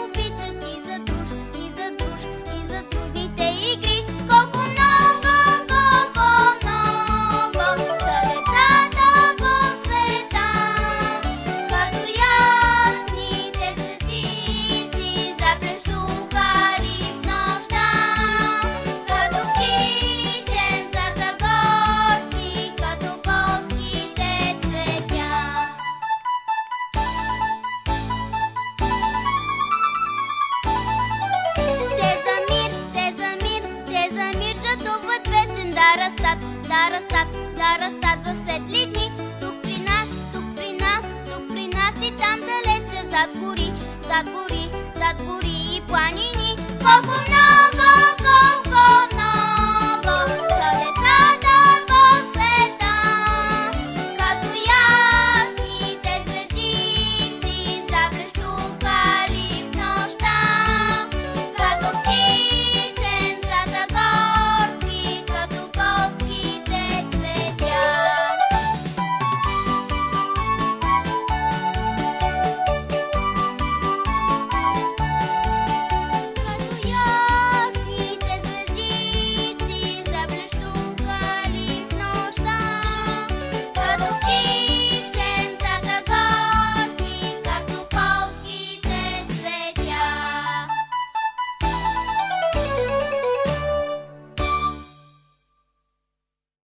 обичат и за друж, и за друж, и за трудните игри. Колко много, колко много са децата по света, като ясните цветици заплещукали в нощта, като птиченцата горски, като полските цветя. Те за мир жадуват вечен да растат, да растат, да растат в светли дни. Тук при нас, тук при нас, тук при нас и там далече зад гори, зад гори, зад гори и плани.